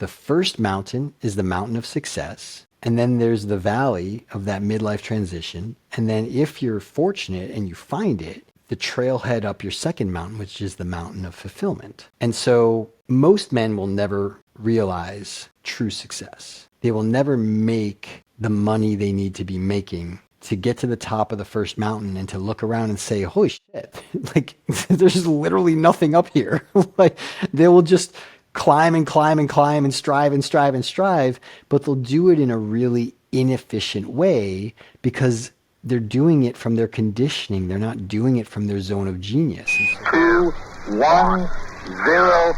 the first mountain is the mountain of success. And then there's the valley of that midlife transition. And then if you're fortunate and you find it, the trailhead up your second mountain, which is the mountain of fulfillment. And so most men will never realize true success. They will never make the money they need to be making to get to the top of the first mountain and to look around and say, holy shit, like there's literally nothing up here. Like they will just climb and climb and climb and strive and strive and strive, but they'll do it in a really inefficient way because they're doing it from their conditioning. They're not doing it from their zone of genius. 2, 1, 0.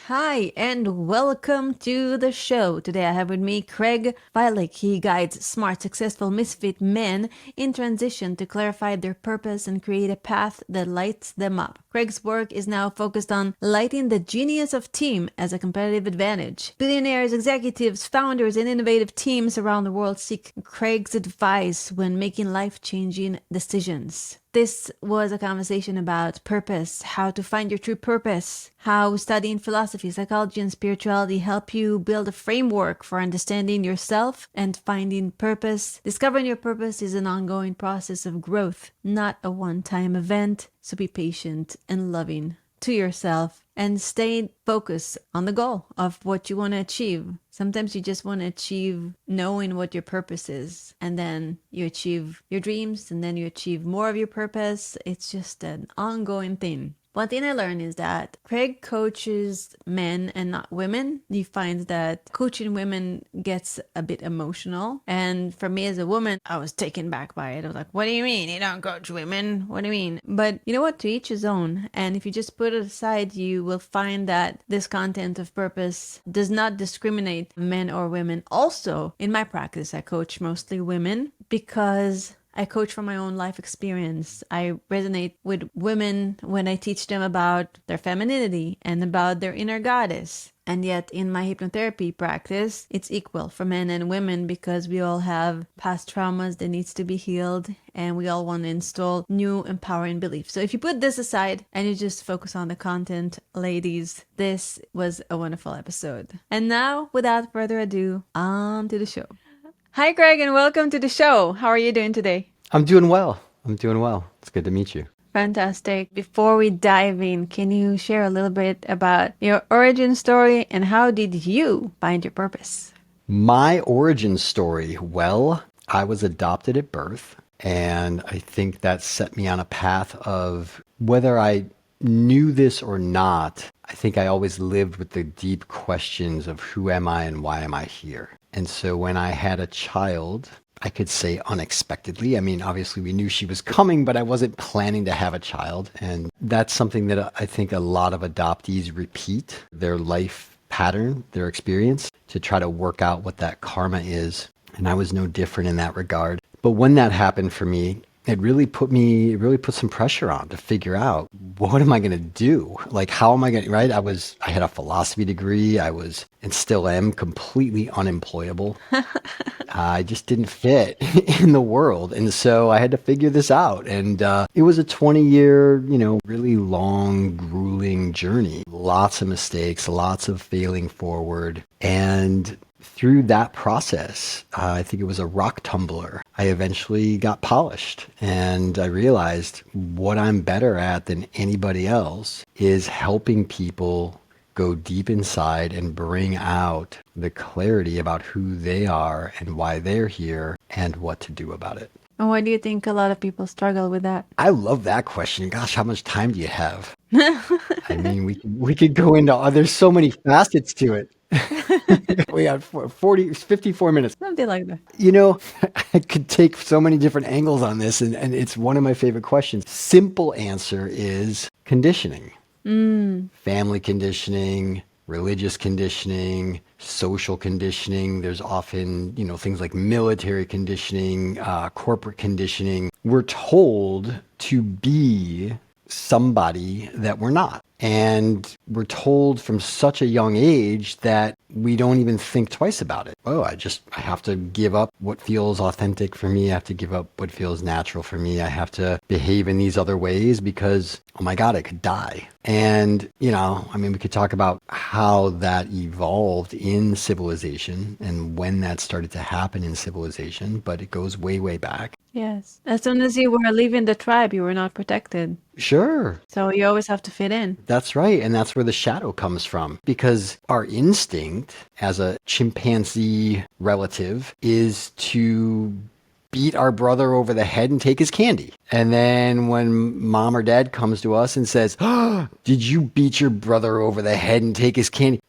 Hi, and welcome to the show. Today I have with me Craig Filek. He guides smart, successful, misfit men in transition to clarify their purpose and create a path that lights them up. Craig's work is now focused on lighting the genius of team as a competitive advantage. Billionaires, executives, founders, and innovative teams around the world seek Craig's advice when making life-changing decisions. This was a conversation about purpose, how to find your true purpose, how studying philosophy, psychology, and spirituality help you build a framework for understanding yourself and finding purpose. Discovering your purpose is an ongoing process of growth, not a one-time event. So be patient and loving to yourself and stay focused on the goal of what you want to achieve. Sometimes you just want to achieve knowing what your purpose is, and then you achieve your dreams, and then you achieve more of your purpose. It's just an ongoing thing. One thing I learned is that Craig coaches men and not women. He finds that coaching women gets a bit emotional. And for me as a woman, I was taken back by it. I was like, what do you mean? You don't coach women? What do you mean? But you know what? To each his own. And if you just put it aside, you will find that this content of purpose does not discriminate men or women. Also, in my practice, I coach mostly women because I coach from my own life experience. I resonate with women when I teach them about their femininity and about their inner goddess. And yet in my hypnotherapy practice, it's equal for men and women because we all have past traumas that needs to be healed and we all want to install new empowering beliefs. So if you put this aside and you just focus on the content, ladies, this was a wonderful episode. And now, without further ado, on to the show. Hi, Craig, and welcome to the show. How are you doing today? I'm doing well. It's good to meet you. Fantastic. Before we dive in, can you share a little bit about your origin story and how did you find your purpose? My origin story, well, I was adopted at birth, and I think that set me on a path of whether I knew this or not. I think I always lived with the deep questions of who am I and why am I here? And so when I had a child, I could say unexpectedly. I mean, obviously we knew she was coming, but I wasn't planning to have a child. And that's something that I think a lot of adoptees repeat, their life pattern, their experience, to try to work out what that karma is. And I was no different in that regard. But when that happened for me, it really put some pressure on to figure out, what am I going to do? Like, how am I going to, right? I had a philosophy degree. I was, and still am, completely unemployable. I just didn't fit in the world. And so I had to figure this out. And it was a 20-year, really long, grueling journey. Lots of mistakes, lots of failing forward. And through that process, I think it was a rock tumbler, I eventually got polished. And I realized what I'm better at than anybody else is helping people go deep inside and bring out the clarity about who they are and why they're here and what to do about it. And why do you think a lot of people struggle with that? I love that question. Gosh, how much time do you have? I mean, we could go into, there's so many facets to it. We have 54 minutes. Something like that. I could take so many different angles on this, and it's one of my favorite questions. Simple answer is conditioning. Family conditioning, religious conditioning, social conditioning. There's often, things like military conditioning, corporate conditioning. We're told to be somebody that we're not. And we're told from such a young age that we don't even think twice about it. Oh, I have to give up what feels authentic for me. I have to give up what feels natural for me. I have to behave in these other ways because, oh my God, I could die. And, I mean, we could talk about how that evolved in civilization and when that started to happen in civilization, but it goes way, way back. Yes. As soon as you were leaving the tribe, you were not protected. Sure. So you always have to fit in. That's right. And that's where the shadow comes from, because our instinct as a chimpanzee relative is to beat our brother over the head and take his candy. And then when mom or dad comes to us and says, "Oh, did you beat your brother over the head and take his candy?"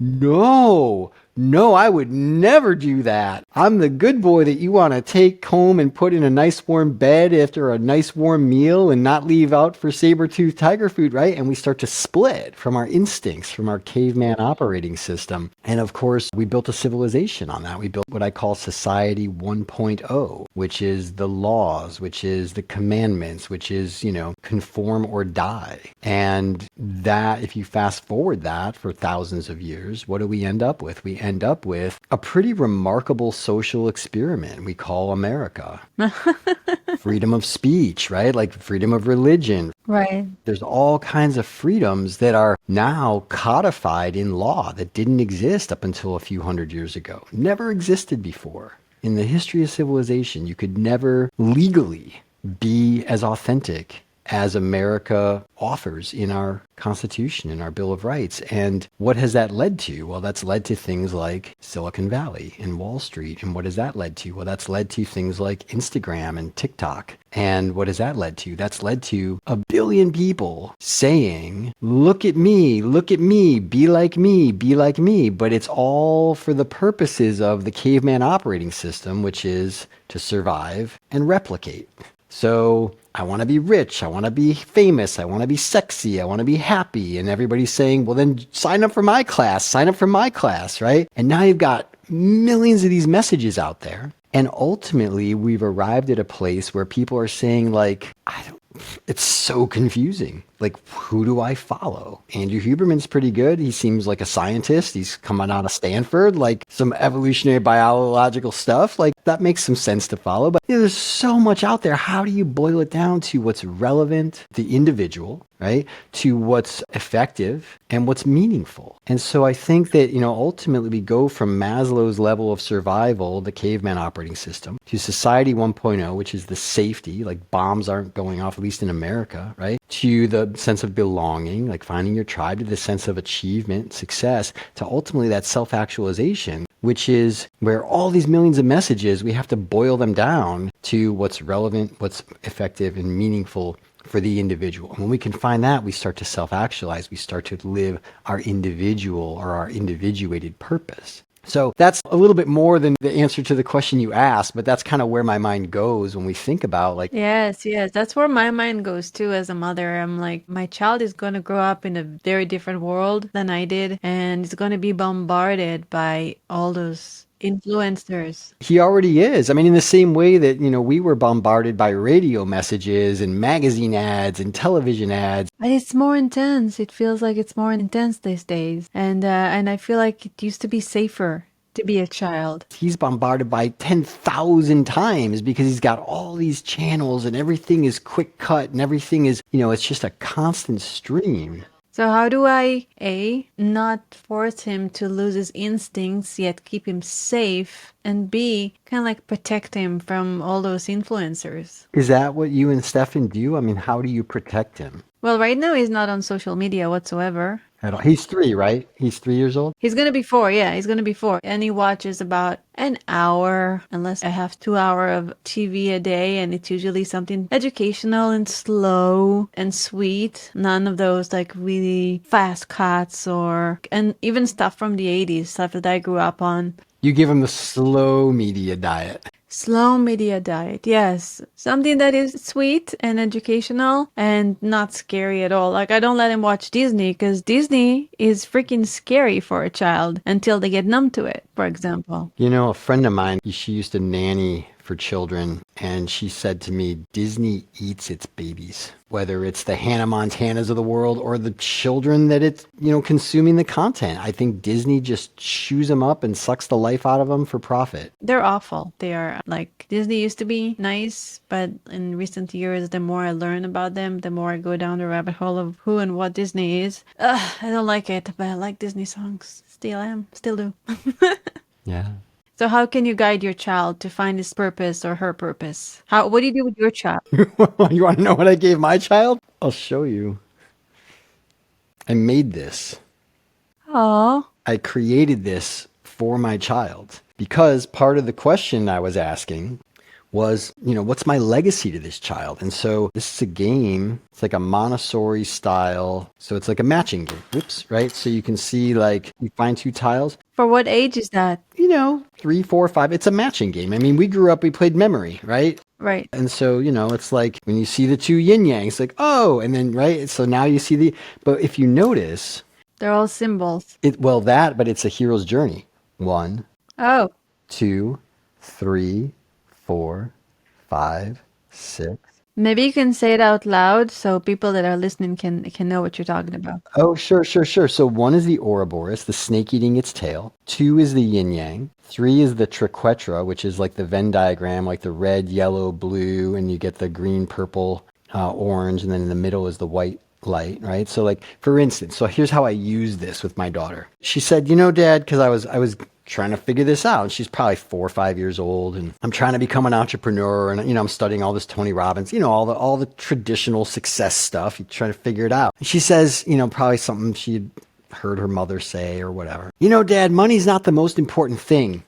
No, I would never do that. I'm the good boy that you want to take home and put in a nice warm bed after a nice warm meal and not leave out for saber-toothed tiger food, right? And we start to split from our instincts, from our caveman operating system. And of course, we built a civilization on that. We built what I call Society 1.0, which is the laws, which is the commandments, which is, conform or die. And that, if you fast forward that for thousands of years, what do we end up with? We end up with a pretty remarkable social experiment we call America. Freedom of speech, right? Like freedom of religion. Right. There's all kinds of freedoms that are now codified in law that didn't exist up until a few hundred years ago. Never existed before. In the history of civilization, you could never legally be as authentic as America offers in our Constitution, in our Bill of Rights. And what has that led to? Well, that's led to things like Silicon Valley and Wall Street. And what has that led to? Well, that's led to things like Instagram and TikTok. And what has that led to? That's led to a billion people saying, look at me, be like me, be like me. But it's all for the purposes of the caveman operating system, which is to survive and replicate. So I want to be rich. I want to be famous. I want to be sexy. I want to be happy. And everybody's saying, well, then sign up for my class, right? And now you've got millions of these messages out there. And ultimately, we've arrived at a place where people are saying, like, it's so confusing. Like, who do I follow? Andrew Huberman's pretty good. He seems like a scientist. He's coming out of Stanford, like some evolutionary biological stuff. Like, that makes some sense to follow. But there's so much out there. How do you boil it down to what's relevant, the individual, right? To what's effective and what's meaningful. And so I think that, ultimately we go from Maslow's level of survival, the caveman operating system, to Society 1.0, which is the safety, like bombs aren't going off, at least in America, right? To the sense of belonging, like finding your tribe, to the sense of achievement, success, to ultimately that self-actualization, which is where all these millions of messages, we have to boil them down to what's relevant, what's effective and meaningful for the individual. And when we can find that, we start to self-actualize. We start to live our individual or our individuated purpose. So that's a little bit more than the answer to the question you asked, but that's kind of where my mind goes when we think about like... Yes, that's where my mind goes too as a mother. I'm like, my child is going to grow up in a very different world than I did, and it's going to be bombarded by all those influencers. He already is. I mean, in the same way that, we were bombarded by radio messages and magazine ads and television ads. But it's more intense. It feels like it's more intense these days. And I feel like it used to be safer to be a child. He's bombarded by 10,000 times because he's got all these channels and everything is quick cut and everything is, it's just a constant stream. So how do I, A, not force him to lose his instincts, yet keep him safe, and B, kind of like protect him from all those influencers? Is that what you and Stefan do? I mean, how do you protect him? Well, right now he's not on social media whatsoever. At all. He's 3, right? He's 3 years old? He's going to be 4, yeah, he's going to be 4. And he watches about an hour, unless I have 2 hours of TV a day, and it's usually something educational and slow and sweet. None of those like really fast cuts and even stuff from the 80s, stuff that I grew up on. You give him the slow media diet. Slow media diet, yes. Something that is sweet and educational and not scary at all. Like, I don't let him watch Disney because Disney is freaking scary for a child until they get numb to it, for example. A friend of mine, she used to nanny for children. and she said to me, Disney eats its babies, whether it's the Hannah Montanas of the world or the children that it's, consuming the content. I think Disney just chews them up and sucks the life out of them for profit. They're awful. They are like Disney used to be nice, but in recent years, the more I learn about them, the more I go down the rabbit hole of who and what Disney is. Ugh, I don't like it, but I like Disney songs. Still am, still do. Yeah. So how can you guide your child to find his purpose or her purpose? What do you do with your child? You want to know what I gave my child? I'll show you. I made this. Oh, I created this for my child because part of the question I was asking was, what's my legacy to this child? And so this is a game. It's like a Montessori style. So it's like a matching game. Oops, right? So you can see like you find two tiles. for what age is that? 3, 4, 5. It's a matching game. I mean, we grew up, we played memory, right? Right. And so, it's like when you see the two yin yangs, like, oh, and then, right? So now you see but if you notice, They're all symbols. but it's a hero's journey. 1, Oh, 2, 3, 4, 5, 6. maybe you can say it out loud so people that are listening can know what you're talking about. Oh, sure. So 1 is the Ouroboros, the snake eating its tail. 2 is the yin yang. 3 is the triquetra, which is like the Venn diagram, like the red, yellow, blue, and you get the green, purple, orange, and then in the middle is the white light, right? So like, for instance, so here's how I use this with my daughter. She said, Dad, because I was trying to figure this out. She's probably 4 or 5 years old, and I'm trying to become an entrepreneur, and I'm studying all this Tony Robbins, all the traditional success stuff. You're trying to figure it out. And she says, probably something she'd heard her mother say or whatever. Dad, money's not the most important thing.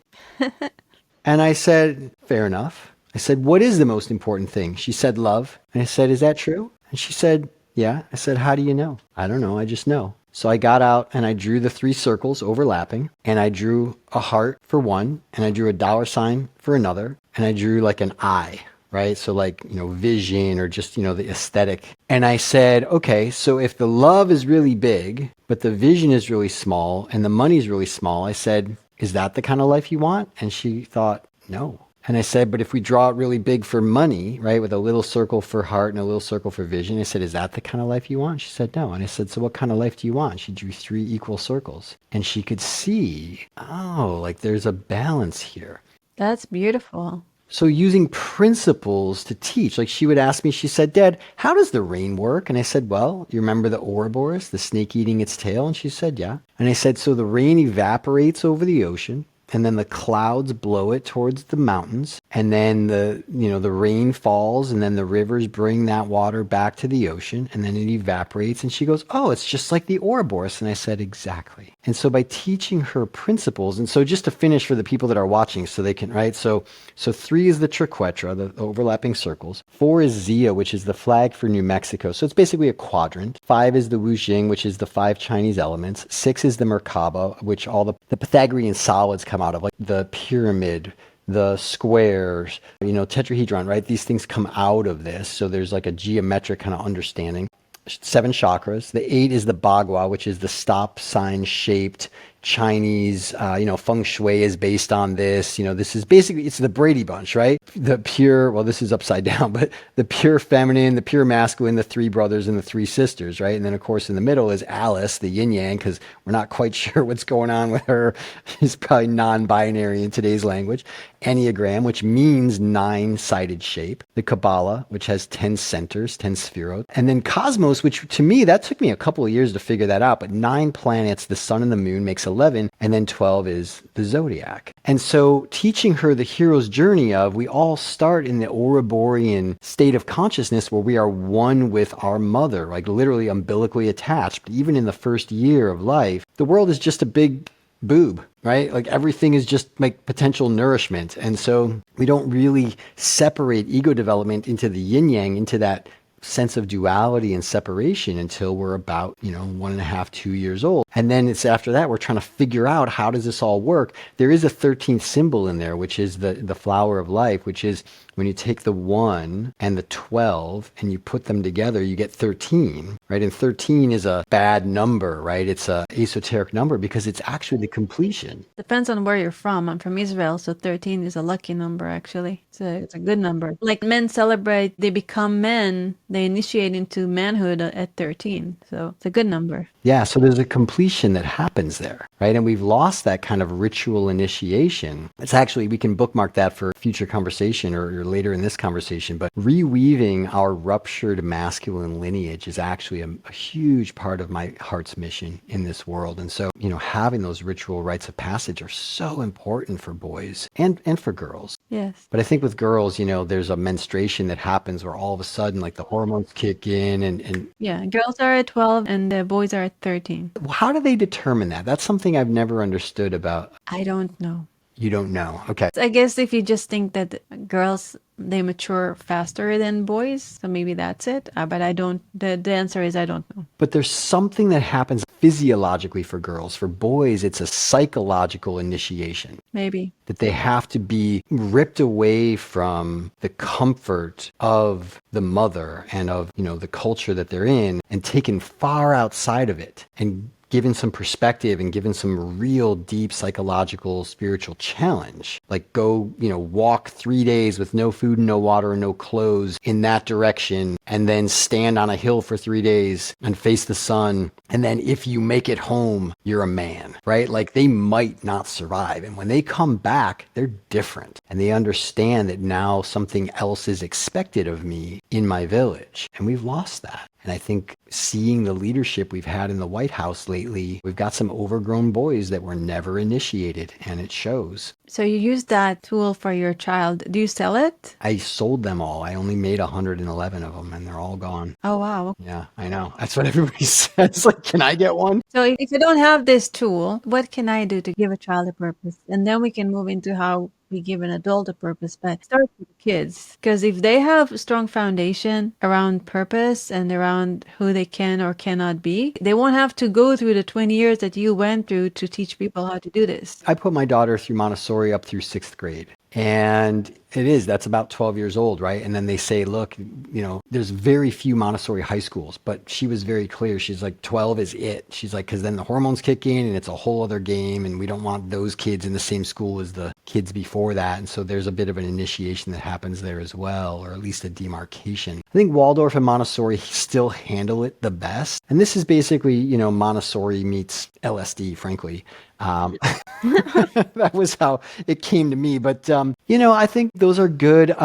And I said, fair enough. I said, what is the most important thing? She said, love. And I said, is that true? And she said, yeah. I said, how do you know? I don't know. I just know. So I got out and I drew the 3 circles overlapping, and I drew a heart for one, and I drew a dollar sign for another, and I drew like an eye, right? So like, vision or just, the aesthetic. And I said, okay, so if the love is really big, but the vision is really small and the money is really small, I said, is that the kind of life you want? And she thought, no. And I said, but if we draw it really big for money, right, with a little circle for heart and a little circle for vision, I said, is that the kind of life you want? She said, no. And I said, so what kind of life do you want? She drew 3 equal circles. And she could see, oh, like there's a balance here. That's beautiful. So using principles to teach, like she would ask me, she said, Dad, how does the rain work? And I said, well, you remember the Ouroboros, the snake eating its tail? And she said, yeah. And I said, so the rain evaporates over the ocean, and then the clouds blow it towards the mountains, and then the rain falls, and then the rivers bring that water back to the ocean, and then it evaporates. And she goes, oh, it's just like the Ouroboros. And I said, exactly. And so by teaching her principles, and so just to finish for the people that are watching so they can, right? So 3 is the triquetra, the overlapping circles. 4 is Zia, which is the flag for New Mexico. So it's basically a quadrant. 5 is the Wujing, which is the 5 Chinese elements. 6 is the Merkaba, which all the Pythagorean solids come out of, like the pyramid, the squares, tetrahedron, right? These things come out of this. So there's like a geometric kind of understanding. 7 chakras. The 8 is the Bagua, which is the stop sign shaped Chinese, feng shui is based on this. This is basically, it's the Brady Bunch, right? The pure, well, this is upside down, but the pure feminine, the pure masculine, the 3 brothers and the 3 sisters, right? And then, of course, in the middle is Alice, the yin yang, because we're not quite sure what's going on with her. She's probably non-binary in today's language. Enneagram, which means 9-sided shape. The Kabbalah, which has 10 centers, 10 sephirot. And then Cosmos, which to me, that took me a couple of years to figure that out, but 9 planets, the sun and the moon makes 11, and then 12 is the zodiac. And so teaching her the hero's journey of, we all start in the Ouroborean state of consciousness where we are one with our mother, like literally umbilically attached. But even in the first year of life, the world is just a big boob, right? Like everything is just like potential nourishment. And so we don't really separate ego development into the yin yang, into that sense of duality and separation until we're about, 1.5, 2 years old. And then it's after that, we're trying to figure out how does this all work? There is a 13th symbol in there, which is the flower of life, which is when you take the 1 and the 12 and you put them together, you get 13, right? And 13 is a bad number, right? It's a esoteric number because it's actually the completion. Depends on where you're from. I'm from Israel, so 13 is a lucky number, actually. It's a good number. Like men celebrate, they become men, they initiate into manhood at 13. So it's a good number. Yeah, so there's a completion that happens there, right? And we've lost that kind of ritual initiation. It's actually, we can bookmark that for future conversation or later in this conversation, but reweaving our ruptured masculine lineage is actually a huge part of my heart's mission in this world. And so, having those ritual rites of passage are so important for boys and for girls. Yes. But I think with girls, there's a menstruation that happens where all of a sudden, like the hormones kick in and Yeah, girls are at 12 and the boys are at 13. how do they determine that? That's something I've never understood about. I don't know. You don't know. Okay. I guess if you just think that girls, they mature faster than boys, so maybe that's it. But I don't, the answer is I don't know. But there's something that happens physiologically for girls. For boys, it's a psychological initiation. Maybe. That they have to be ripped away from the comfort of the mother and of, the culture that they're in and taken far outside of it and given some perspective and given some real deep psychological, spiritual challenge. Like go, walk 3 days with no food and no water and no clothes in that direction, and then stand on a hill for 3 days and face the sun. And then if you make it home, you're a man, right? Like they might not survive. And when they come back, they're different. And they understand that now something else is expected of me in my village. And we've lost that. And I think seeing the leadership we've had in the White House lately, we've got some overgrown boys that were never initiated, and it shows. So you use that tool for your child. Do you sell it? I sold them all. I only made 111 of them, and they're all gone. Oh, wow. Yeah, I know. That's what everybody says. Like, can I get one? So if you don't have this tool, what can I do to give a child a purpose? And then we can move into how we give an adult a purpose, but start with the kids. Because if they have a strong foundation around purpose and around who they can or cannot be, they won't have to go through the 20 years that you went through to teach people how to do this. I put my daughter through Montessori up through 6th grade. And that's about 12 years old, right? And then they say, look, there's very few Montessori high schools, but she was very clear. She's like, 12 is it. She's like, because then the hormones kick in and it's a whole other game. And we don't want those kids in the same school as the kids before that. And so there's a bit of an initiation that happens there as well, or at least a demarcation. I think Waldorf and Montessori still handle it the best. And this is basically, Montessori meets LSD, frankly. That was how it came to me. But, I think those are good.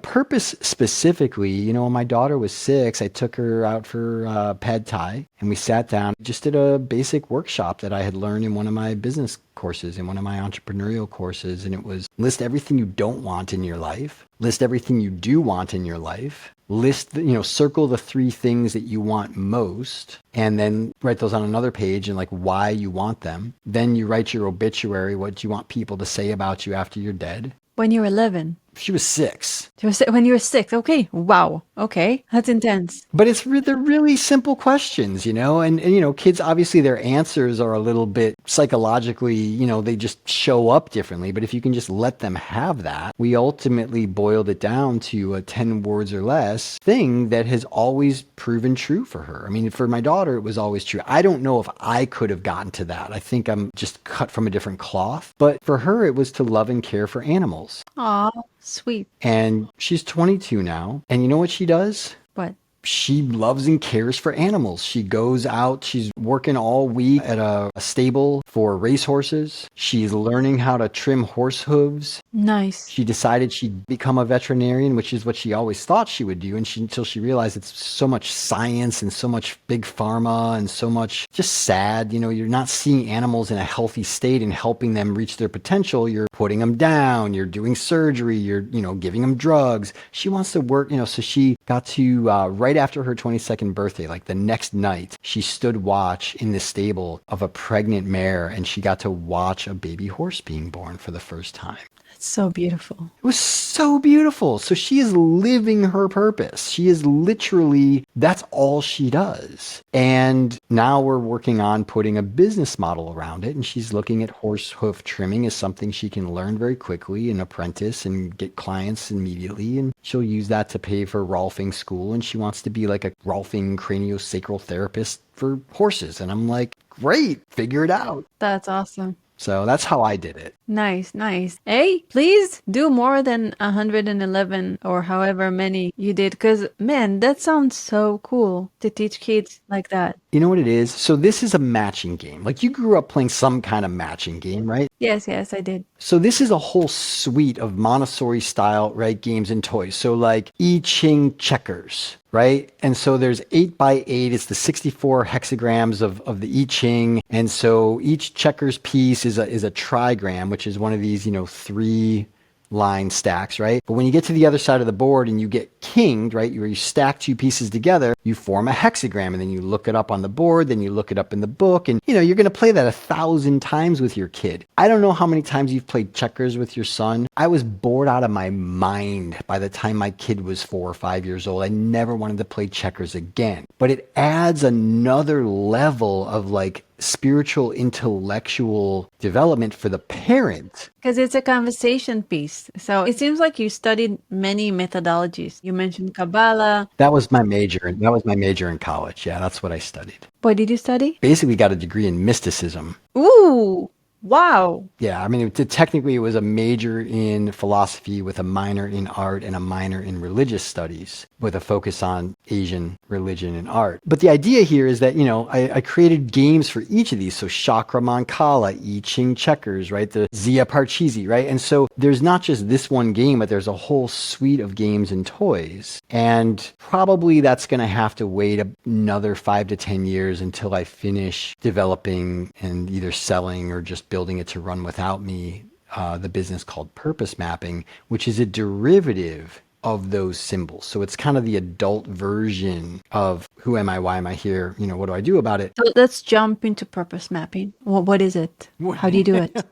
Purpose specifically, when my daughter was 6, I took her out for pad thai and we sat down, just did a basic workshop that I had learned in one of my business courses, in one of my entrepreneurial courses. And it was list everything you don't want in your life, list everything you do want in your life, list, circle the 3 things that you want most, and then write those on another page and like why you want them. Then you write your obituary, what you want people to say about you after you're dead. When you're 11. She was 6. When you were 6. Okay. Wow. Okay. That's intense. But they're really simple questions, and kids, obviously their answers are a little bit psychologically, they just show up differently. But if you can just let them have that, we ultimately boiled it down to a 10 words or less thing that has always proven true for her. I mean, for my daughter, it was always true. I don't know if I could have gotten to that. I think I'm just cut from a different cloth. But for her, it was to love and care for animals. Aw. Sweet. And she's 22 now. And you know what she does? What? She loves and cares for animals. She goes out, she's working all week at a stable for racehorses. She's learning how to trim horse hooves. Nice. She decided she'd become a veterinarian, which is what she always thought she would do. And until she realized it's so much science and so much big pharma and so much just sad. You're not seeing animals in a healthy state and helping them reach their potential. You're putting them down. You're doing surgery. You're, giving them drugs. She wants to work, so she got to, right after her 22nd birthday, like the next night, she stood watch in the stable of a pregnant mare, and she got to watch a baby horse being born for the first time. It's so beautiful. It was so beautiful. So she is living her purpose. She is literally, that's all she does. And now we're working on putting a business model around it. And she's looking at horse hoof trimming as something she can learn very quickly and apprentice and get clients immediately. And she'll use that to pay for Rolfing school. And she wants to be like a Rolfing craniosacral therapist for horses. And I'm like, great, figure it out. That's awesome. So that's how I did it. Nice, nice. Hey, please do more than 111 or however many you did, because man, that sounds so cool to teach kids like that. You know what it is? So this is a matching game. Like you grew up playing some kind of matching game, right? Yes, yes, I did. So this is a whole suite of Montessori style, right, games and toys. So like I Ching checkers, right? And so there's 8x8. It's the 64 hexagrams of the I Ching. And so each checkers piece is a trigram, which is one of these, 3-line stacks, right? But when you get to the other side of the board and you get kinged, right, where you stack two pieces together, you form a hexagram, and then you look it up on the board, then you look it up in the book, and you're going to play that 1,000 times with your kid. I don't know how many times you've played checkers with your son. I was bored out of my mind by the time my kid was 4 or 5 years old. I never wanted to play checkers again. But it adds another level of like spiritual, intellectual development for the parent. Because it's a conversation piece. So it seems like you studied many methodologies. You mentioned Kabbalah. That was my major. That was my major in college. Yeah, that's what I studied. What did you study? Basically got a degree in mysticism. Ooh, wow. Yeah, I mean, technically it was a major in philosophy with a minor in art and a minor in religious studies with a focus on Asian religion and art. But the idea here is that, I created games for each of these. So Chakra Mancala, I Ching checkers, right? The Zia Parcheesi, right? And so there's not just this one game, but there's a whole suite of games and toys. And probably that's going to have to wait another 5 to 10 years until I finish developing and either selling or just building it to run without me, the business called Purpose Mapping, which is a derivative of those symbols. So it's kind of the adult version of who am I, why am I here, what do I do about it? So let's jump into purpose mapping. What is it? How do you do it?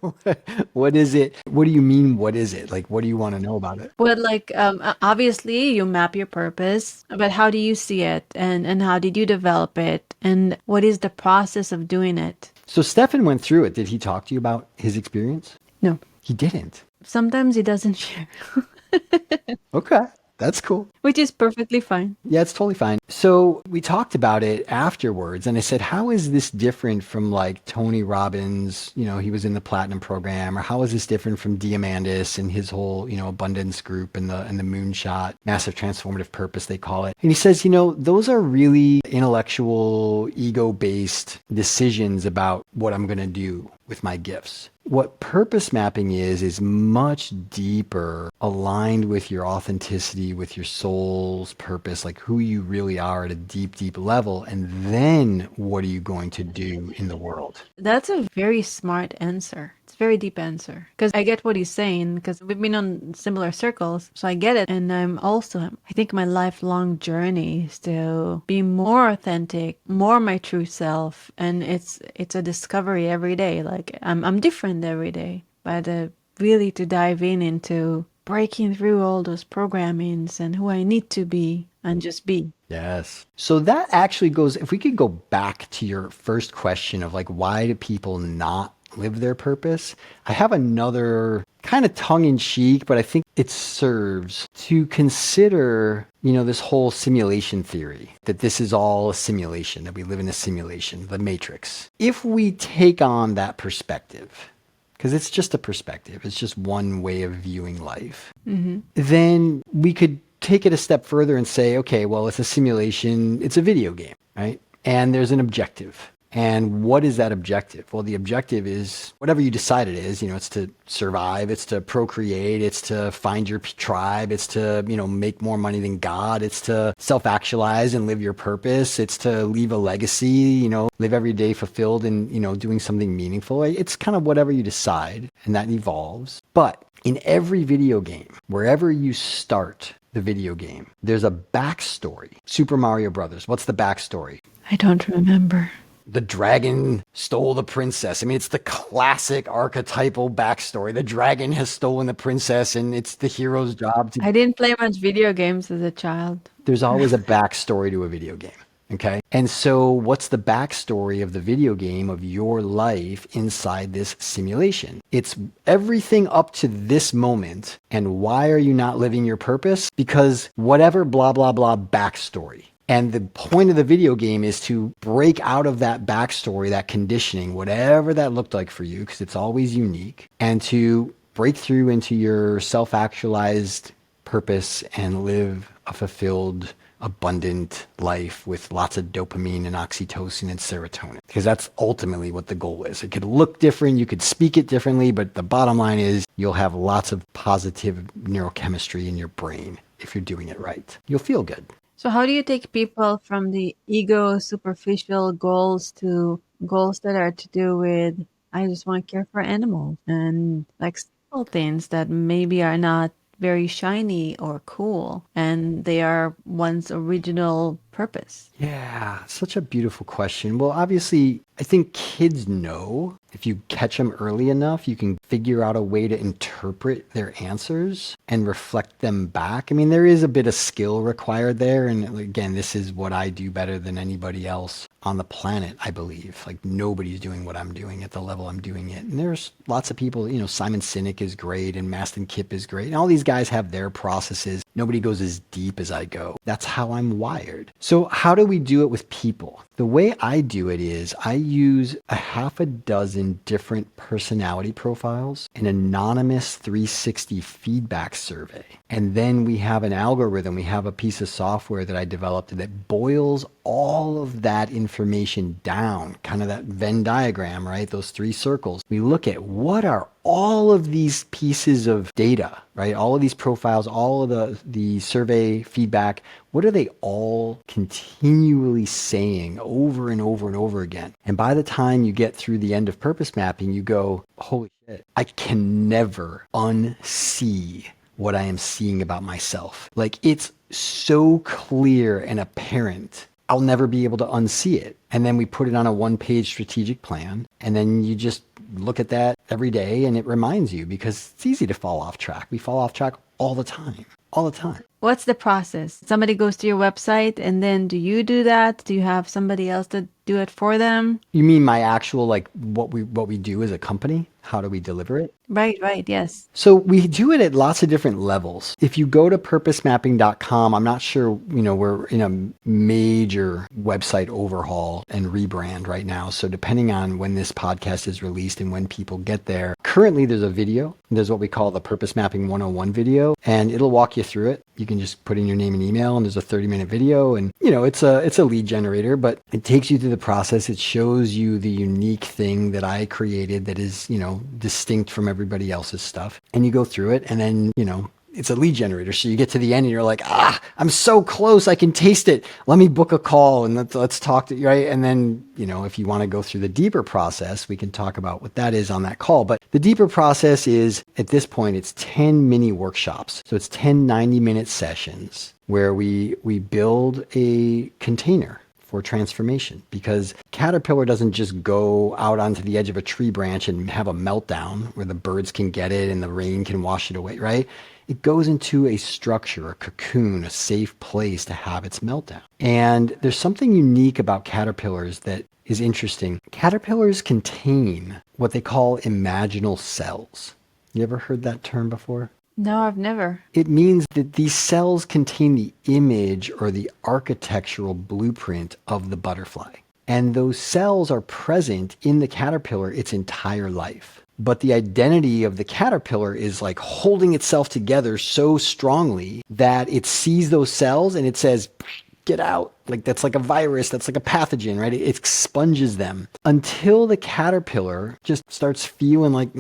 What is it? What do you mean, what is it? Like, what do you want to know about it? Well, like, obviously you map your purpose, but how do you see it? And how did you develop it? And what is the process of doing it? So Stefan went through it. Did he talk to you about his experience? No. He didn't. Sometimes he doesn't share. Okay. That's cool. Which is perfectly fine. Yeah, it's totally fine. So we talked about it afterwards, and I said, how is this different from like Tony Robbins? He was in the Platinum program, or how is this different from Diamandis and his whole, abundance group and the moonshot, massive transformative purpose, they call it. And he says, those are really intellectual, ego-based decisions about what I'm going to do with my gifts. What purpose mapping is much deeper, aligned with your authenticity, with your soul's purpose, like who you really are at a deep, deep level. And then what are you going to do in the world? That's a very smart answer. It's a very deep answer. Because I get what he's saying, because we've been on similar circles. So I get it. And I think my lifelong journey is to be more authentic, more my true self. And it's a discovery every day. Like I'm different every day. But really to dive into breaking through all those programmings and who I need to be and just be. Yes. So that actually goes, if we could go back to your first question of like, why do people not live their purpose? I have another kind of tongue-in-cheek, but I think it serves to consider, this whole simulation theory, that this is all a simulation, that we live in a simulation, the matrix. If we take on that perspective, because it's just a perspective, it's just one way of viewing life, then we could take it a step further and say, okay, well, it's a simulation, it's a video game, right? And there's an objective. And what is that objective? Well, the objective is whatever you decide it is, it's to survive, it's to procreate, it's to find your tribe, it's to, make more money than God, it's to self-actualize and live your purpose, it's to leave a legacy, live every day fulfilled and, doing something meaningful. It's kind of whatever you decide, and that evolves. But in every video game, wherever you start the video game, there's a backstory. Super Mario Brothers, what's the backstory? I don't remember. the dragon stole the princess. I mean, it's the classic archetypal backstory. The dragon has stolen the princess, and it's the hero's job to. I didn't play much video games as a child. There's always a backstory to a video game. Okay. And so, what's the backstory of the video game of your life inside this simulation? It's everything up to this moment. And why are you not living your purpose? Because whatever blah, blah, blah backstory. And the point of the video game is to break out of that backstory, that conditioning, whatever that looked like for you, because it's always unique, and to break through into your self-actualized purpose and live a fulfilled, abundant life with lots of dopamine and oxytocin and serotonin, because that's ultimately what the goal is. It could look different, you could speak it differently, but the bottom line is you'll have lots of positive neurochemistry in your brain if you're doing it right. You'll feel good. So how do you take people from the ego superficial goals to goals that are to do with, I just want to care for animals and like simple things that maybe are not very shiny or cool and they are one's original purpose? Yeah, such a beautiful question. Well, obviously, I think kids know if you catch them early enough, you can figure out a way to interpret their answers and reflect them back. I mean, there is a bit of skill required there. And again, this is what I do better than anybody else on the planet, I believe. Like nobody's doing what I'm doing at the level I'm doing it. And there's lots of people, you know, Simon Sinek is great and Mastin Kipp is great. And all these guys have their processes. Nobody goes as deep as I go. That's how I'm wired. So how do we do it with people? The way I do it is I use a half a dozen different personality profiles, an anonymous 360 feedback survey. And then we have an algorithm, we have a piece of software that I developed that boils all of that information down, kind of that Venn diagram, right? Those three circles. We look at what are all of these pieces of data, right? All of these profiles, all of the survey feedback, what are they all continually saying over and over and over again? And by the time you get through the end of purpose mapping, you go, holy shit, I can never unsee what I am seeing about myself. Like it's so clear and apparent. I'll never be able to unsee it. And then we put it on a one-page strategic plan. And then you just look at that every day and it reminds you, because it's easy to fall off track. We fall off track all the time, all the time. What's the process? Somebody goes to your website and then do you do that? Do you have somebody else that do it for them? You mean my actual, like what we do as a company? How do we deliver it? Right, yes. So we do it at lots of different levels. If you go to purposemapping.com, I'm not sure, you know, we're in a major website overhaul and rebrand right now. So depending on when this podcast is released and when people get there, currently there's a video. There's what we call the Purpose Mapping 101 video, and it'll walk you through it. You can just put in your name and email, and there's a 30-minute video, and you know it's a lead generator, but it takes you through the process. It shows you the unique thing that I created that is, you know, distinct from everybody else's stuff, and you go through it, and then you know it's a lead generator. So you get to the end and you're like, I'm so close. I can taste it. Let me book a call and let's talk to you, right? And then, you know, if you want to go through the deeper process, we can talk about what that is on that call. But the deeper process is, at this point, it's 10 mini workshops. So it's 10 90-minute sessions where we build a container for transformation, because caterpillar doesn't just go out onto the edge of a tree branch and have a meltdown where the birds can get it and the rain can wash it away, right? It goes into a structure, a cocoon, a safe place to have its meltdown. And there's something unique about caterpillars that is interesting. Caterpillars contain what they call imaginal cells. You ever heard that term before? No, I've never. It means that these cells contain the image or the architectural blueprint of the butterfly. And those cells are present in the caterpillar its entire life. But the identity of the caterpillar is like holding itself together so strongly that it sees those cells and it says, get out. Like that's like a virus, that's like a pathogen, right? It expunges them until the caterpillar just starts feeling like,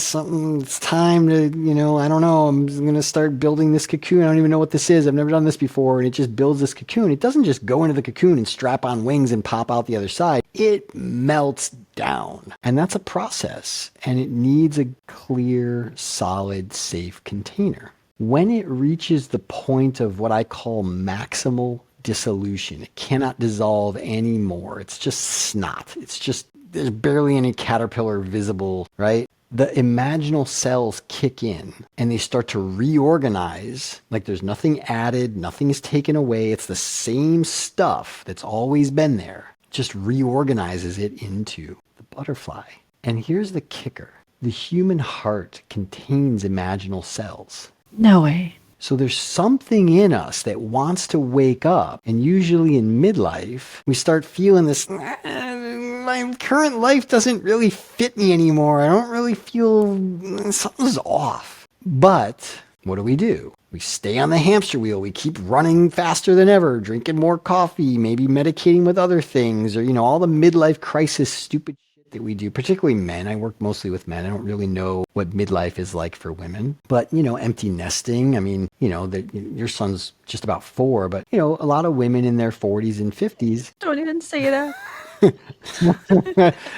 something, it's time to, you know, I don't know, I'm going to start building this cocoon. I don't even know what this is. I've never done this before. And it just builds this cocoon. It doesn't just go into the cocoon and strap on wings and pop out the other side. It melts down. And that's a process. And it needs a clear, solid, safe container. When it reaches the point of what I call maximal dissolution. It cannot dissolve anymore. It's just snot. It's just, there's barely any caterpillar visible, right? The imaginal cells kick in and they start to reorganize. Like there's nothing added, nothing is taken away. It's the same stuff that's always been there. Just reorganizes it into the butterfly. And here's the kicker. The human heart contains imaginal cells. No way. So there's something in us that wants to wake up. And usually in midlife, we start feeling this, my current life doesn't really fit me anymore. I don't really feel, something's off. But what do? We stay on the hamster wheel. We keep running faster than ever, drinking more coffee, maybe medicating with other things, or, all the midlife crisis stupid shit that we do, particularly men. I work mostly with men. I don't really know what midlife is like for women, but, empty nesting. I mean, your son's just about 4, but, a lot of women in their 40s and 50s. Don't even say that.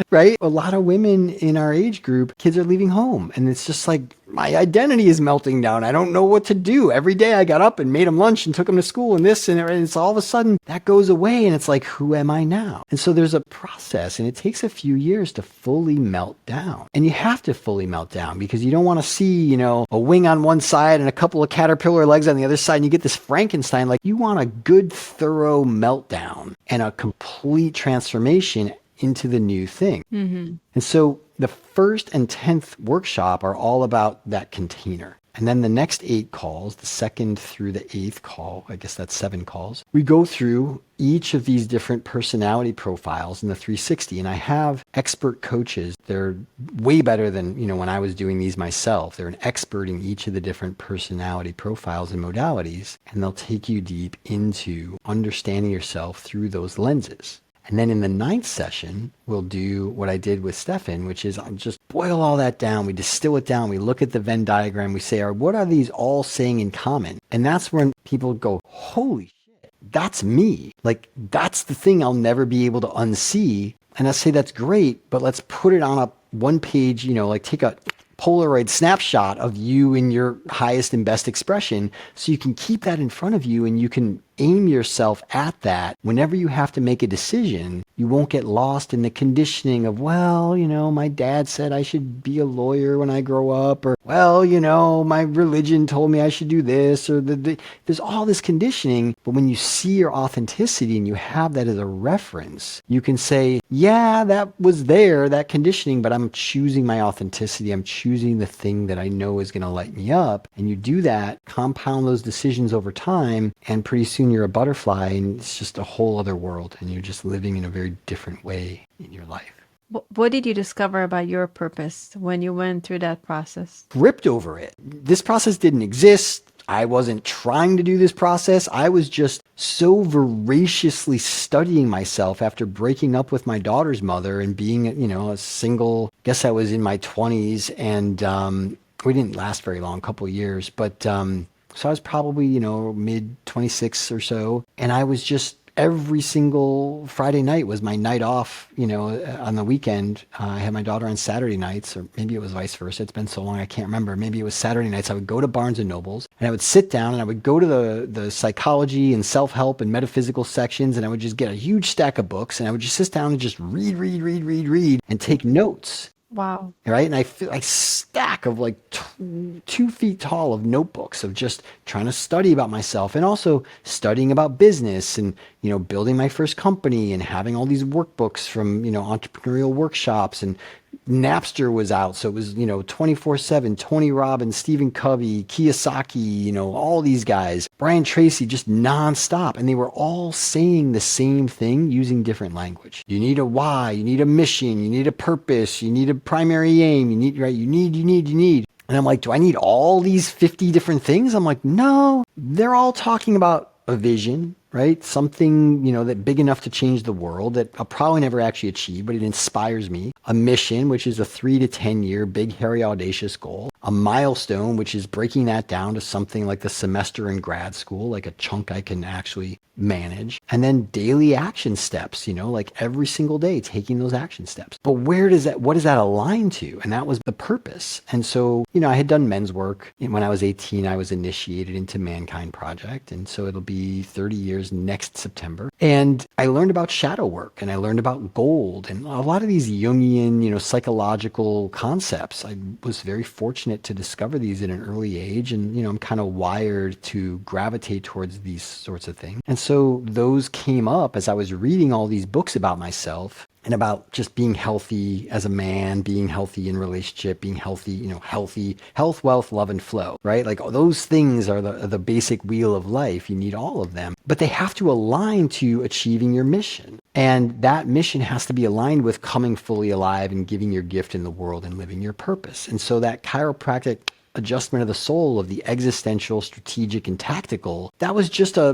Right? A lot of women in our age group, kids are leaving home. And it's just like, my identity is melting down. I don't know what to do. Every day I got up and made them lunch and took them to school and this and it's all of a sudden that goes away. And it's like, who am I now? And so there's a process and it takes a few years to fully melt down. And you have to fully melt down because you don't want to see, a wing on one side and a couple of caterpillar legs on the other side. And you get this Frankenstein. Like you want a good, thorough meltdown and a complete transformation into the new thing. Mm-hmm. And so the first and 10th workshop are all about that container. And then the next 8 calls, the 2nd through the 8th call, I guess that's 7 calls, we go through each of these different personality profiles in the 360. And I have expert coaches. They're way better than, when I was doing these myself. They're an expert in each of the different personality profiles and modalities. And they'll take you deep into understanding yourself through those lenses. And then in the 9th session, we'll do what I did with Stefan, which is just boil all that down. We distill it down. We look at the Venn diagram. We say, what are these all saying in common? And that's when people go, holy shit, that's me. Like, that's the thing I'll never be able to unsee. And I say, that's great, but let's put it on a 1-page, like take a Polaroid snapshot of you in your highest and best expression so you can keep that in front of you and you can aim yourself at that. Whenever you have to make a decision, you won't get lost in the conditioning of, my dad said I should be a lawyer when I grow up, or, my religion told me I should do this, or there's all this conditioning. But when you see your authenticity and you have that as a reference, you can say, yeah, that was there, that conditioning, but I'm choosing my authenticity. I'm choosing the thing that I know is going to light me up. And you do that, compound those decisions over time, and pretty soon you're a butterfly and it's just a whole other world and you're just living in a very different way in your life. What did you discover about your purpose when you went through that process? Gripped over it. This process didn't exist. I wasn't trying to do this process. I was just so voraciously studying myself after breaking up with my daughter's mother and being, a single, I guess I was in my 20s and we didn't last very long, a couple of years, but so I was probably, mid 26 or so. And I was just every single Friday night was my night off, on the weekend. I had my daughter on Saturday nights, or maybe it was vice versa. It's been so long, I can't remember. Maybe it was Saturday nights. I would go to Barnes & Nobles and I would sit down and I would go to the psychology and self-help and metaphysical sections. And I would just get a huge stack of books and I would just sit down and just read and take notes. Wow. Right. And I feel like stack of like 2 feet tall of notebooks of just trying to study about myself and also studying about business and, building my first company and having all these workbooks from, entrepreneurial workshops, and Napster was out. So it was, 24/7, Tony Robbins, Stephen Covey, Kiyosaki, all these guys, Brian Tracy, just nonstop. And they were all saying the same thing using different language. You need a why, you need a mission, you need a purpose, you need a primary aim, you need. And I'm like, do I need all these 50 different things? I'm like, no, they're all talking about a vision, right? Something, that big enough to change the world that I'll probably never actually achieve, but it inspires me. A mission, which is a 3 to 10 year big, hairy, audacious goal. A milestone, which is breaking that down to something like the semester in grad school, like a chunk I can actually manage. And then daily action steps, like every single day taking those action steps. But what does that align to? And that was the purpose. And so, I had done men's work. When I was 18, I was initiated into Mankind Project. And so it'll be 30 years years next September. And I learned about shadow work and I learned about gold and a lot of these Jungian, psychological concepts. I was very fortunate to discover these at an early age. And, I'm kind of wired to gravitate towards these sorts of things. And so those came up as I was reading all these books about myself and about just being healthy as a man, being healthy in relationship, being healthy, healthy, health, wealth, love, and flow, right? Like those things are the basic wheel of life. You need all of them, but they have to align to achieving your mission. And that mission has to be aligned with coming fully alive and giving your gift in the world and living your purpose. And so that chiropractic adjustment of the soul, of the existential, strategic, and tactical, that was just a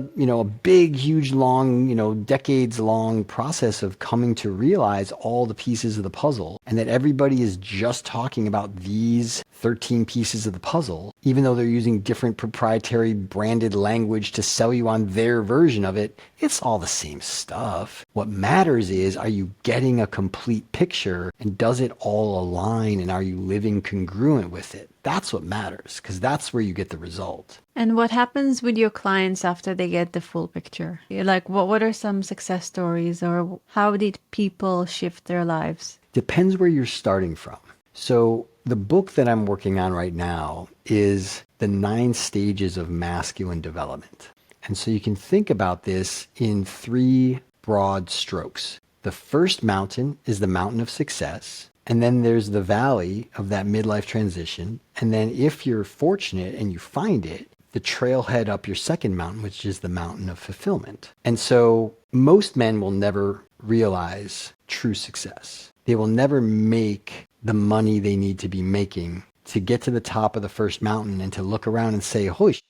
big, huge, long, decades long process of coming to realize all the pieces of the puzzle, and that everybody is just talking about these 13 pieces of the puzzle, even though they're using different proprietary branded language to sell you on their version of it. It's all the same stuff. What matters is, are you getting a complete picture, and does it all align, and are you living congruent with it? That's what matters, because that's where you get the result. And what happens with your clients after they get the full picture? Like, what are some success stories, or how did people shift their lives? Depends where you're starting from. So the book that I'm working on right now is the 9 stages of masculine development. And so you can think about this in 3 broad strokes. The first mountain is the mountain of success. And then there's the valley of that midlife transition. And then if you're fortunate and you find it, the trailhead up your second mountain, which is the mountain of fulfillment. And so most men will never realize true success. They will never make the money they need to be making to get to the top of the first mountain and to look around and say, holy shit,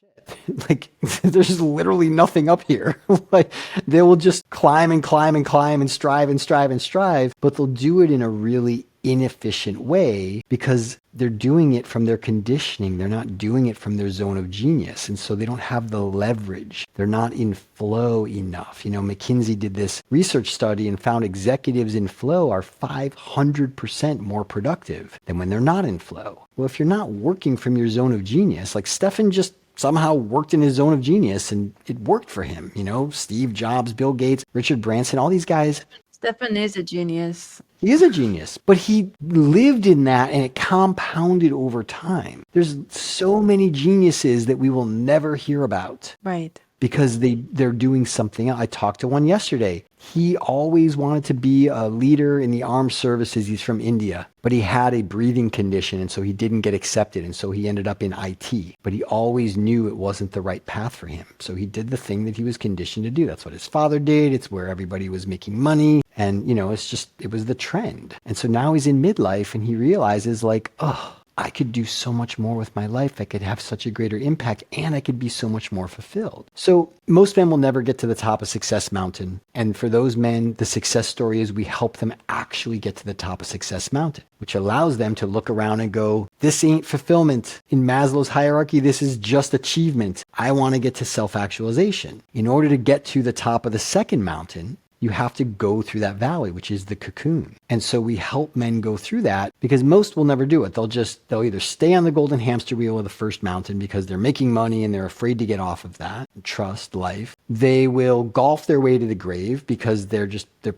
like there's literally nothing up here. Like they will just climb and climb and climb and strive and strive and strive, but they'll do it in a really inefficient way because they're doing it from their conditioning. They're not doing it from their zone of genius. And so they don't have the leverage. They're not in flow enough. McKinsey did this research study and found executives in flow are 500% more productive than when they're not in flow. Well, if you're not working from your zone of genius, like Stefan just somehow worked in his zone of genius and it worked for him. Steve Jobs, Bill Gates, Richard Branson, all these guys. Stefan is a genius. He is a genius, but he lived in that and it compounded over time. There's so many geniuses that we will never hear about. Right. Because they're doing something else. I talked to one yesterday. He always wanted to be a leader in the armed services. He's from India, but he had a breathing condition, and so he didn't get accepted, and so he ended up in IT. But he always knew it wasn't the right path for him. So he did the thing that he was conditioned to do. That's what his father did. It's where everybody was making money. And, it was the trend. And so now he's in midlife, and he realizes I could do so much more with my life. I could have such a greater impact and I could be so much more fulfilled. So most men will never get to the top of Success Mountain. And for those men, the success story is we help them actually get to the top of Success Mountain, which allows them to look around and go, this ain't fulfillment. In Maslow's hierarchy, this is just achievement. I want to get to self-actualization. In order to get to the top of the second mountain, you have to go through that valley, which is the cocoon. And so we help men go through that because most will never do it. They'll either stay on the golden hamster wheel of the first mountain because they're making money and they're afraid to get off of that. Trust life. They will golf their way to the grave because they're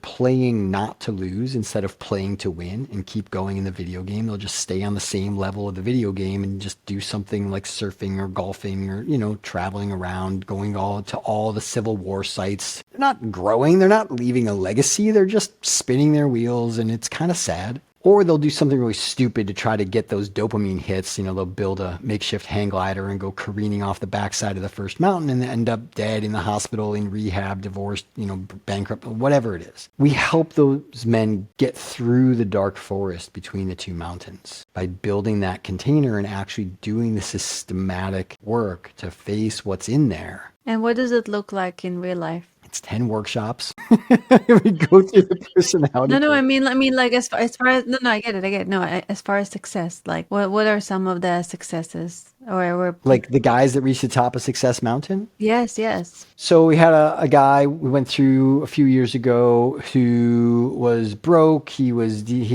playing not to lose instead of playing to win and keep going in the video game. They'll just stay on the same level of the video game and just do something like surfing or golfing or, traveling around, going to all the Civil War sites. They're not growing. They're not leaving a legacy. They're just spinning their wheels, and it's kind of sad. Or they'll do something really stupid to try to get those dopamine hits. They'll build a makeshift hang glider and go careening off the backside of the first mountain and end up dead in the hospital, in rehab, divorced, bankrupt, whatever it is. We help those men get through the dark forest between the 2 mountains by building that container and actually doing the systematic work to face what's in there. And what does it look like in real life? It's 10 workshops. We go through the personality. No, I mean, like as far as no, I get it. No, as far as success, like what are some of the successes Or Like the guys that reached the top of Success Mountain. yes, yes. So we had a guy we went through a few years ago who was broke. He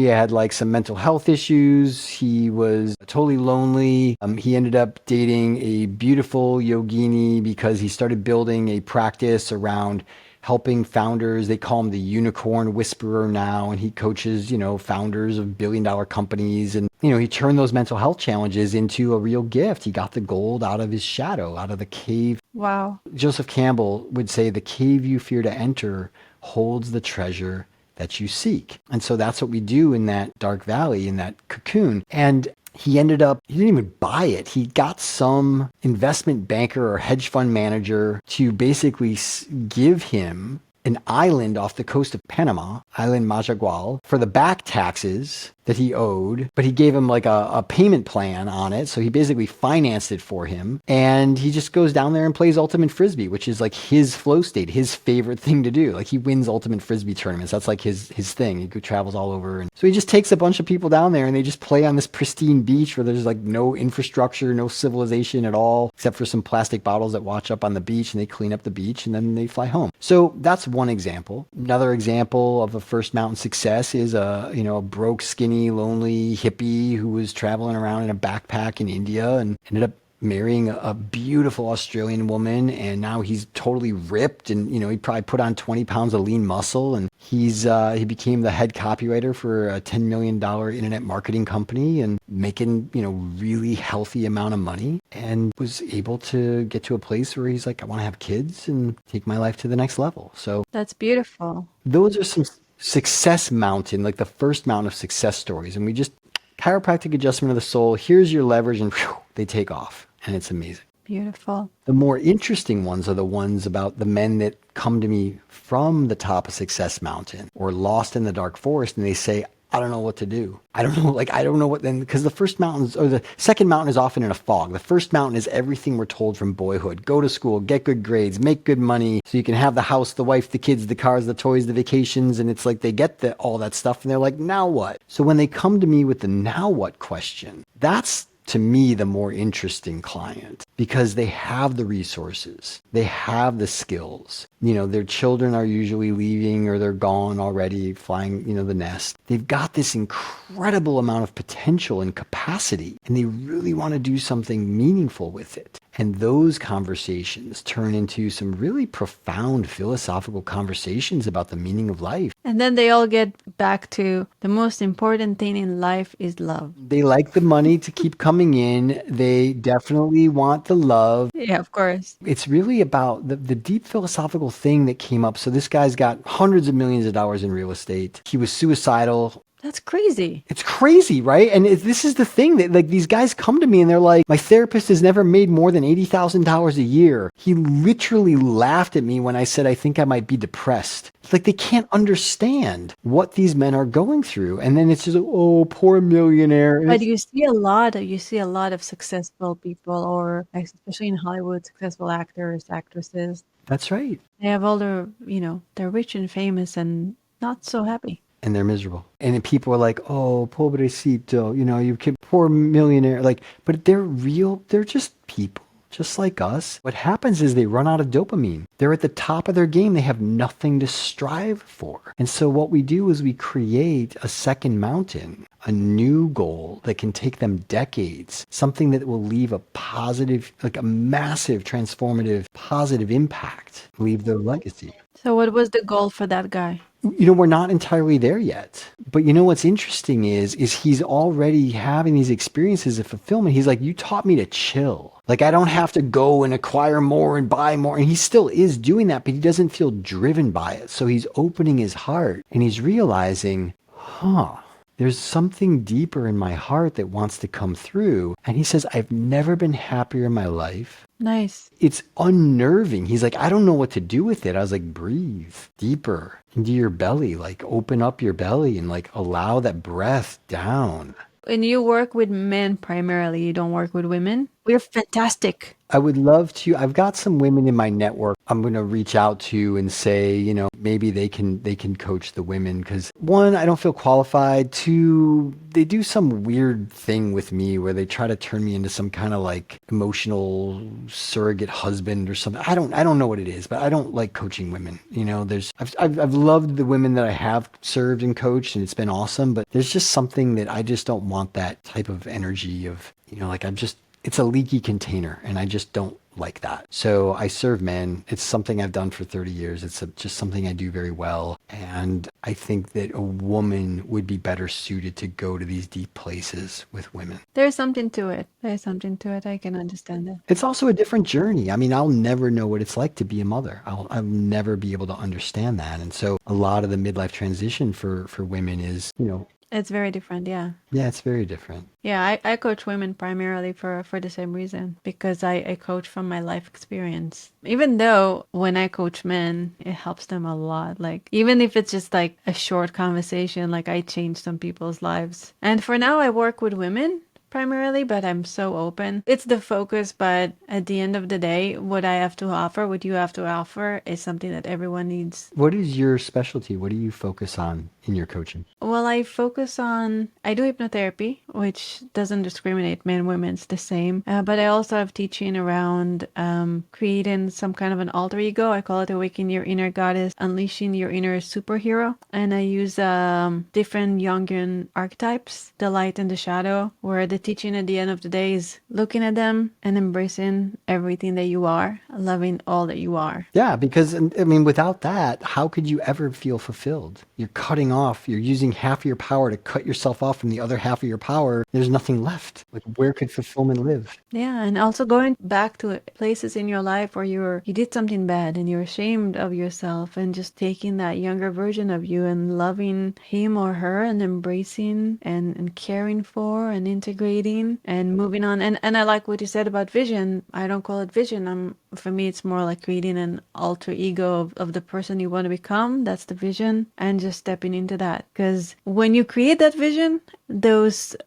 had like some mental health issues. He was totally lonely. He ended up dating a beautiful yogini because he started building a practice around helping founders. They call him the unicorn whisperer now, and he coaches, founders of billion-dollar companies. And, he turned those mental health challenges into a real gift. He got the gold out of his shadow, out of the cave. Wow. Joseph Campbell would say, the cave you fear to enter holds the treasure that you seek. And so that's what we do in that dark valley, in that cocoon. And he didn't even buy it. He got some investment banker or hedge fund manager to basically give him an island off the coast of Panama, Island Majagual, for the back taxes that he owed, but he gave him like a payment plan on it. So he basically financed it for him. And he just goes down there and plays ultimate frisbee, which is like his flow state, his favorite thing to do. Like he wins ultimate frisbee tournaments. That's like his thing. He travels all over. And so he just takes a bunch of people down there and they just play on this pristine beach where there's like no infrastructure, no civilization at all, except for some plastic bottles that wash up on the beach, and they clean up the beach and then they fly home. So that's one example. Another example of a first mountain success is a broke, skinny, lonely hippie who was traveling around in a backpack in India and ended up marrying a beautiful Australian woman, and now he's totally ripped, and he probably put on 20 pounds of lean muscle, and he became the head copywriter for a $10 million internet marketing company and making really healthy amount of money, and was able to get to a place where he's like, I want to have kids and take my life to the next level. So That's beautiful. those are some success mountain, like the first mountain of success stories. And we just chiropractic adjustment of the soul. Here's your leverage, and whew, they take off. And it's amazing. Beautiful. The more interesting ones are the ones about the men that come to me from the top of Success Mountain or lost in the dark forest, and they say, I don't know what to do. I don't know what then, because the first mountains, or the second mountain is often in a fog. The first mountain is everything we're told from boyhood. Go to school, get good grades, make good money so you can have the house, the wife, the kids, the cars, the toys, the vacations. And it's like they get all that stuff and they're like, now what? So when they come to me with the now what question, that's to me the more interesting client, because they have the resources, they have the skills. Their children are usually leaving or they're gone already, flying, the nest. They've got this incredible amount of potential and capacity, and they really want to do something meaningful with it. And those conversations turn into some really profound philosophical conversations about the meaning of life. And then they all get back to the most important thing in life is love. They like the money to keep coming in. They definitely want the love. Yeah, of course. It's really about the deep philosophical thing that came up. So this guy's got hundreds of millions of dollars in real estate. He was suicidal. That's crazy. It's crazy, right? And this is the thing that like these guys come to me and they're like, my therapist has never made more than $80,000 a year. He literally laughed at me when I said, I think I might be depressed. Like they can't understand what these men are going through. And then it's just, oh, poor millionaire. And But you see a lot of successful people, or especially in Hollywood, successful actors, actresses. That's right. They have all they're rich and famous and not so happy. And they're miserable. And then people are like, oh, pobrecito, you kid, poor millionaire. Like, but they're real. They're just people, just like us. What happens is they run out of dopamine. They're at the top of their game. They have nothing to strive for. And so what we do is we create a second mountain, a new goal that can take them decades, something that will leave a positive, like a massive, transformative, positive impact, leave their legacy. So what was the goal for that guy? We're not entirely there yet. But what's interesting is he's already having these experiences of fulfillment. He's like, you taught me to chill. Like, I don't have to go and acquire more and buy more. And he still is doing that, but he doesn't feel driven by it. So he's opening his heart and he's realizing, there's something deeper in my heart that wants to come through. And he says, I've never been happier in my life. Nice. It's unnerving. He's like, I don't know what to do with it. I was like, breathe deeper into your belly, like open up your belly and like allow that breath down. And you work with men primarily, you don't work with women? We're fantastic. I would love to. I've got some women in my network I'm going to reach out to and say, maybe they can coach the women because one, I don't feel qualified. Two, they do some weird thing with me where they try to turn me into some kind of like emotional surrogate husband or something. I don't know what it is, but I don't like coaching women. I've loved the women that I have served and coached and it's been awesome, but there's just something that I just don't want that type of energy of, like it's a leaky container and I just don't like that. So I serve men. It's something I've done for 30 years. It's just something I do very well. And I think that a woman would be better suited to go to these deep places with women. There's something to it. There's something to it. I can understand it. It's also a different journey. I mean, I'll never know what it's like to be a mother. I'll never be able to understand that. And so a lot of the midlife transition for women is, It's very different, yeah. yeah, it's very different. Yeah, I coach women primarily for the same reason because I coach from my life experience. Even though when I coach men, it helps them a lot. Like, even if it's just like a short conversation, like I change some people's lives. And for now, I work with women primarily, but I'm so open. It's the focus, but at the end of the day, what I have to offer, what you have to offer is something that everyone needs. What is your specialty? What do you focus on in your coaching? Well, I do hypnotherapy, which doesn't discriminate men, women, it's the same. But I also have teaching around creating some kind of an alter ego. I call it awakening your inner goddess, unleashing your inner superhero. And I use different Jungian archetypes, the light and the shadow, where the teaching at the end of the day is looking at them and embracing everything that you are, loving all that you are. Yeah, because I mean, without that, how could you ever feel fulfilled? You're using half of your power to cut yourself off from the other half of your power. There's nothing left. Like, where could fulfillment live? Yeah, and also going back to places in your life where you did something bad and you're ashamed of yourself and just taking that younger version of you and loving him or her and embracing and caring for and integrating and moving on. And I like what you said about vision. I don't call it vision. For me, it's more like creating an alter ego of the person you want to become. That's the vision. And just stepping into that. Because when you create that vision,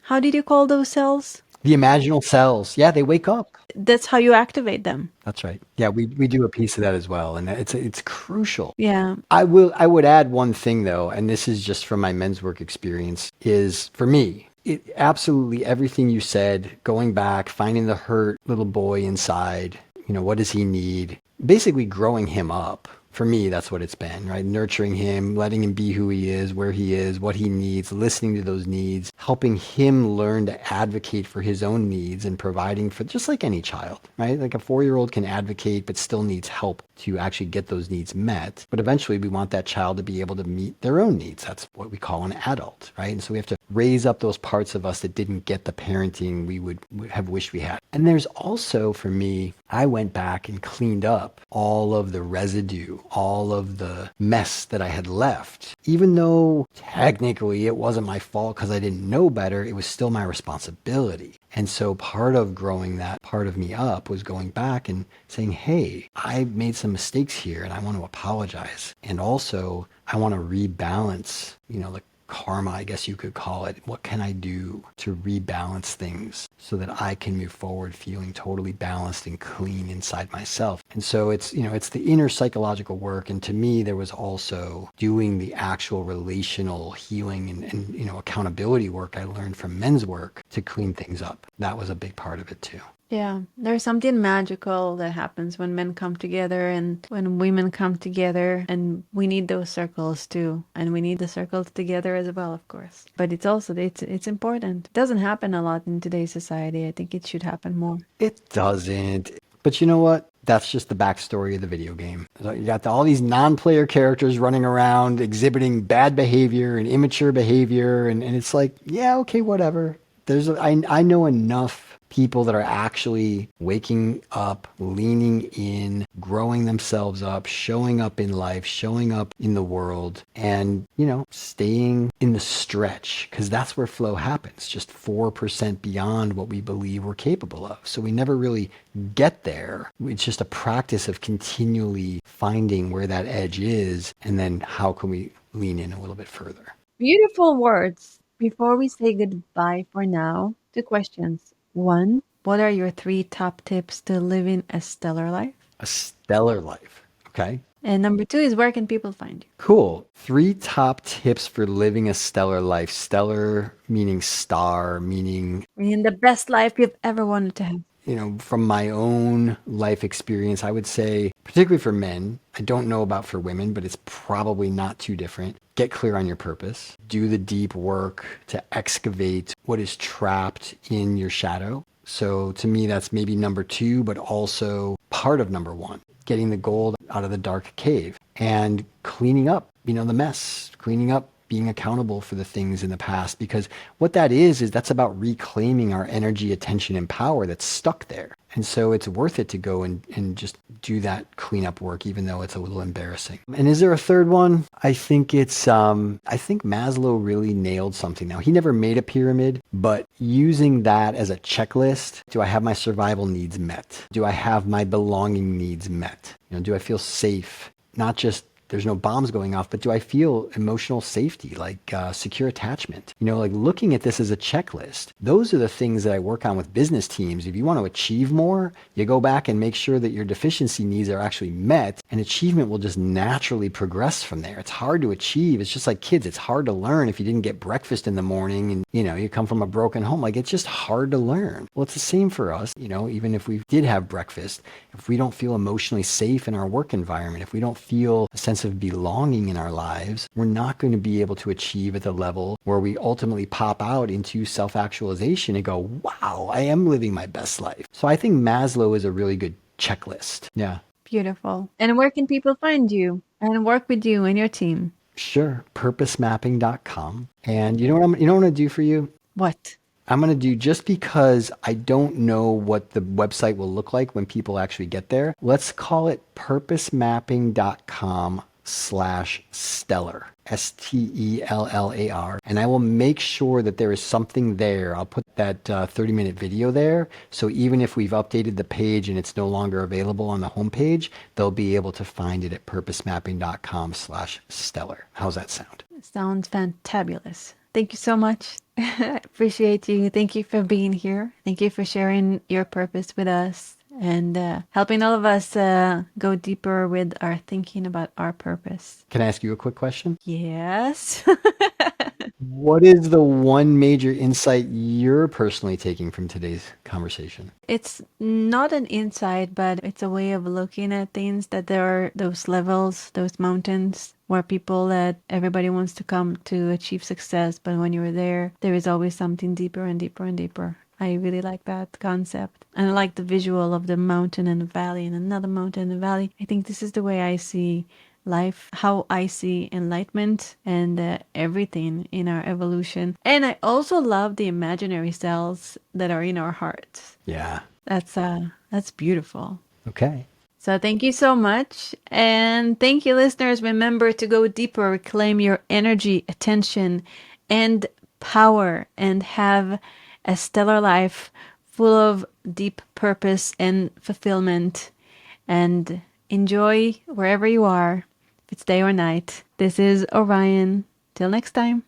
how did you call those cells? The imaginal cells, yeah, they wake up. That's how you activate them. That's right. Yeah, we do a piece of that as well, and it's crucial. Yeah. I would add one thing though, and this is just from my men's work experience, is for me, absolutely everything you said, going back, finding the hurt little boy inside, what does he need? Basically growing him up. For me, that's what it's been, right? Nurturing him, letting him be who he is, where he is, what he needs, listening to those needs, helping him learn to advocate for his own needs and providing for just like any child, right? Like a 4-year-old can advocate, but still needs help to actually get those needs met. But eventually we want that child to be able to meet their own needs. That's what we call an adult, right? And so we have to raise up those parts of us that didn't get the parenting we would have wished we had. And there's also, for me, I went back and cleaned up all of the residue, all of the mess that I had left. Even though technically it wasn't my fault because I didn't know better, it was still my responsibility. And so part of growing that part of me up was going back and saying, hey, I made some mistakes here and I want to apologize. And also I want to rebalance, the karma, I guess you could call it. What can I do to rebalance things so that I can move forward feeling totally balanced and clean inside myself? And so it's the inner psychological work. And to me, there was also doing the actual relational healing and accountability work I learned from men's work to clean things up. That was a big part of it too. Yeah, there's something magical that happens when men come together and when women come together, and we need those circles too, and we need the circles together as well, of course. But it's important. It doesn't happen a lot in today's society. I think it should happen more. It doesn't. But you know what? That's just the backstory of the video game. So you got all these non-player characters running around exhibiting bad behavior and immature behavior, and it's like, yeah, okay, whatever. I know enough people that are actually waking up, leaning in, growing themselves up, showing up in life, showing up in the world, and, staying in the stretch, because that's where flow happens, just 4% beyond what we believe we're capable of. So we never really get there. It's just a practice of continually finding where that edge is, and then how can we lean in a little bit further. Beautiful words. Before we say goodbye for now, 2 questions. 1, What are your 3 top tips to living a stellar life? A stellar life. Okay. And number 2 is where can people find you? Cool. 3 top tips for living a stellar life. Stellar meaning star, meaning, I mean, the best life you've ever wanted to have. from my own life experience, I would say, particularly for men, I don't know about for women, but it's probably not too different. Get clear on your purpose. Do the deep work to excavate what is trapped in your shadow. So to me, that's maybe number 2, but also part of number 1. Getting the gold out of the dark cave and cleaning up, the mess, cleaning up, being accountable for the things in the past. Because what that is that's about reclaiming our energy, attention, and power that's stuck there. And so it's worth it to go and just do that cleanup work, even though it's a little embarrassing. And is there a third one? I think I think Maslow really nailed something now. He never made a pyramid, but using that as a checklist, do I have my survival needs met? Do I have my belonging needs met? Do I feel safe? Not just there's no bombs going off, but do I feel emotional safety, like secure attachment? Like looking at this as a checklist. Those are the things that I work on with business teams. If you want to achieve more, you go back and make sure that your deficiency needs are actually met, and achievement will just naturally progress from there. It's hard to achieve. It's just like kids. It's hard to learn if you didn't get breakfast in the morning and, you come from a broken home. Like, it's just hard to learn. Well, it's the same for us. Even if we did have breakfast, if we don't feel emotionally safe in our work environment, if we don't feel a sense of belonging in our lives, we're not going to be able to achieve at the level where we ultimately pop out into self-actualization and go, wow, I am living my best life. So I think Maslow is a really good checklist. Yeah. Beautiful. And where can people find you and work with you and your team? Sure. Purposemapping.com. And you know what I'm going to do for you? What? I'm going to do, just because I don't know what the website will look like when people actually get there, let's call it purposemapping.com/stellar, STELLAR. And I will make sure that there is something there. I'll put that 30-minute video there. So even if we've updated the page and it's no longer available on the homepage, they'll be able to find it at purposemapping.com/stellar. How's that sound? Sounds fantabulous. Thank you so much. I appreciate you. Thank you for being here. Thank you for sharing your purpose with us and helping all of us go deeper with our thinking about our purpose. Can I ask you a quick question? Yes. What is the one major insight you're personally taking from today's conversation? It's not an insight, but it's a way of looking at things, that there are those levels, those mountains where everybody wants to come to achieve success. But when you're there, there is always something deeper and deeper and deeper. I really like that concept. And I like the visual of the mountain and the valley and another mountain and the valley. I think this is the way I see life, how I see enlightenment and everything in our evolution. And I also love the imaginary cells that are in our hearts. Yeah. That's beautiful. Okay. So thank you so much. And thank you, listeners. Remember to go deeper, reclaim your energy, attention, and power, and have a stellar life full of deep purpose and fulfillment. And enjoy wherever you are, if it's day or night. This is Orion. Till next time.